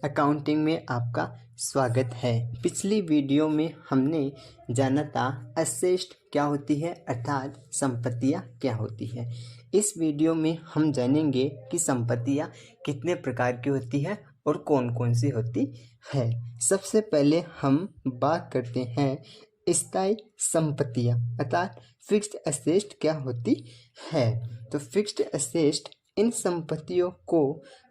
Accounting में आपका स्वागत है। पिछली वीडियो में हमने जाना था असेस्ट क्या होती है अर्थात संपत्तियां क्या होती है। इस वीडियो में हम जानेंगे कि संपत्तियां कितने प्रकार की होती है और कौन कौन सी होती है। सबसे पहले हम बात करते हैं स्थायी संपत्तियां अर्थात फिक्स्ड असेस्ट क्या होती है। तो फिक्स्ड असेस्ट इन संपत्तियों को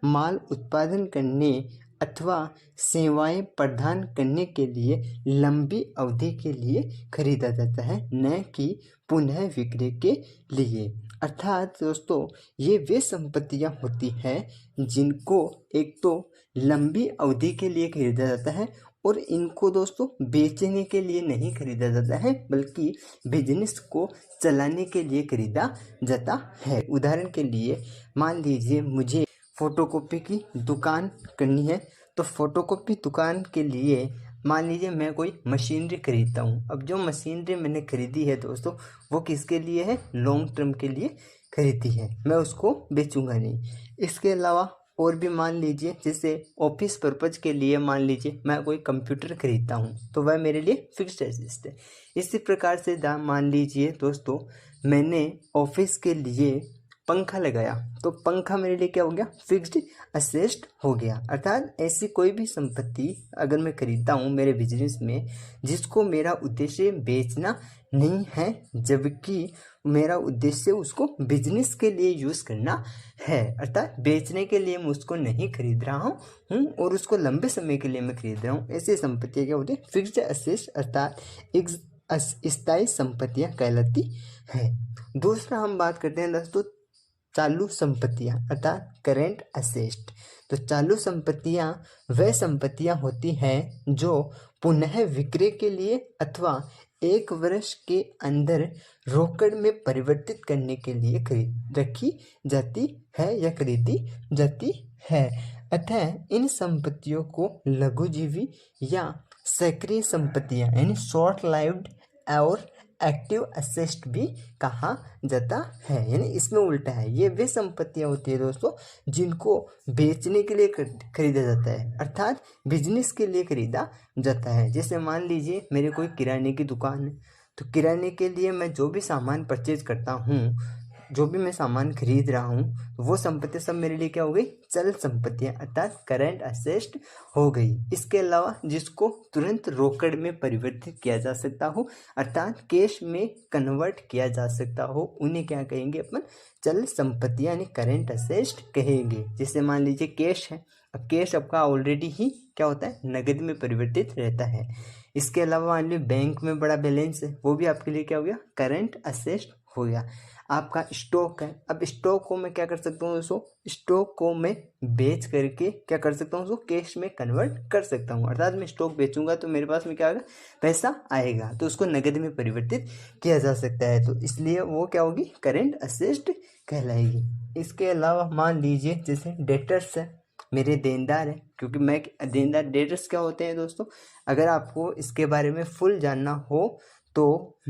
माल उत्पादन करने अथवा सेवाएं प्रदान करने के लिए लंबी अवधि के लिए खरीदा जाता है, न कि पुनः विक्रय के लिए। अर्थात दोस्तों ये वे संपत्तियां होती हैं जिनको एक तो लंबी अवधि के लिए खरीदा जाता है और इनको दोस्तों बेचने के लिए नहीं खरीदा जाता है बल्कि बिजनेस को चलाने के लिए खरीदा जाता है। उदाहरण के लिए मान लीजिए मुझे फोटोकॉपी की दुकान करनी है, तो फोटोकॉपी दुकान के लिए मान लीजिए मैं कोई मशीनरी खरीदता हूँ। अब जो मशीनरी मैंने खरीदी है दोस्तों वो किसके लिए है, लॉन्ग टर्म के लिए खरीदी है, मैं उसको बेचूंगा नहीं। इसके अलावा और भी मान लीजिए जैसे ऑफिस पर्पज के लिए मान लीजिए मैं कोई कंप्यूटर खरीदता हूँ तो वह मेरे लिए फिक्स्ड असेस्ट है। इसी प्रकार से मान लीजिए दोस्तों मैंने ऑफिस के लिए पंखा लगाया तो पंखा मेरे लिए क्या हो गया, फिक्स्ड असेस्ट हो गया। अर्थात ऐसी कोई भी संपत्ति अगर मैं खरीदता हूँ मेरे बिजनेस में जिसको मेरा उद्देश्य बेचना नहीं है जबकि मेरा उद्देश्य उसको बिजनेस के लिए यूज़ करना है, अर्थात बेचने के लिए मैं उसको नहीं खरीद रहा हूँ और उसको लंबे समय के लिए मैं खरीद रहा हूँ, ऐसी संपत्तियाँ क्या होती है, फिक्स्ड असेस्ट अर्थात एक स्थायी संपत्तियाँ कहलाती है। दूसरा हम बात करते हैं दोस्तों चालू संपत्तियां अर्थात करेंट असेस्ट। तो चालू संपत्तियां वह संपत्तियां होती हैं जो पुनः विक्रय के लिए अथवा 1 वर्ष के अंदर रोकड़ में परिवर्तित करने के लिए रखी जाती है या खरीदी जाती है। अतः इन संपत्तियों को लघुजीवी या सक्रिय संपत्तियां यानी शॉर्ट लाइव्ड और एक्टिव असेस्ट भी कहा जाता है। यानी इसमें उल्टा है, ये वे संपत्तियां होती है दोस्तों जिनको बेचने के लिए खरीदा जाता है अर्थात बिजनेस के लिए खरीदा जाता है। जैसे मान लीजिए मेरे कोई किराने की दुकान है तो किराने के लिए मैं जो भी सामान परचेज करता हूँ, जो भी मैं सामान खरीद रहा हूँ वो संपत्ति सब मेरे लिए क्या हो गई, चल संपत्तियाँ अर्थात करेंट असेस्ट हो गई। इसके अलावा जिसको तुरंत रोकड़ में परिवर्तित किया जा सकता हो अर्थात कैश में कन्वर्ट किया जा सकता हो उन्हें क्या कहेंगे अपन, चल संपत्तियाँ यानी करेंट असेस्ट कहेंगे। जैसे मान लीजिए कैश है, अब कैश आपका ऑलरेडी ही क्या होता है, नगद में परिवर्तित रहता है। इसके अलावा मान लीजिए बैंक में बड़ा बैलेंस है, वो भी आपके लिए क्या हो गया, करेंट असेस्ट हो गया। आपका स्टॉक है, अब स्टॉक को मैं क्या कर सकता हूँ दोस्तों, स्टॉक को मैं बेच करके क्या कर सकता हूँ दोस्तों, कैश में कन्वर्ट कर सकता हूँ। अर्थात मैं स्टॉक बेचूंगा तो मेरे पास में क्या आएगा, पैसा आएगा, तो उसको नगद में परिवर्तित किया जा सकता है, तो इसलिए वो क्या होगी, करेंट असेस्ट कहलाएगी। इसके अलावा मान लीजिए जैसे डेटर्स है, मेरे देनदार है, क्योंकि मैं देनदार, डेटर्स क्या होते हैं दोस्तों, अगर आपको इसके बारे में फुल जानना हो तो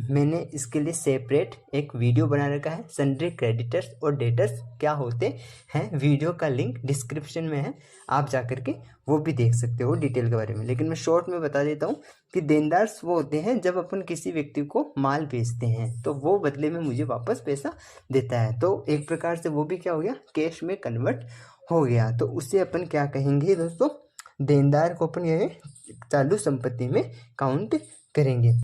मैंने इसके लिए सेपरेट एक वीडियो बना रखा है, सन्ड्री क्रेडिटर्स और डेटर्स क्या होते हैं। वीडियो का लिंक डिस्क्रिप्शन में है, आप जाकर के वो भी देख सकते हो डिटेल के बारे में। लेकिन मैं शॉर्ट में बता देता हूँ कि देनदार्स वो होते हैं जब अपन किसी व्यक्ति को माल बेचते हैं तो वो बदले में मुझे वापस पैसा देता है, तो एक प्रकार से वो भी क्या हो गया, कैश में कन्वर्ट हो गया, तो उसे अपन क्या कहेंगे दोस्तों, देनदार को अपन ये चालू संपत्ति में काउंट करेंगे।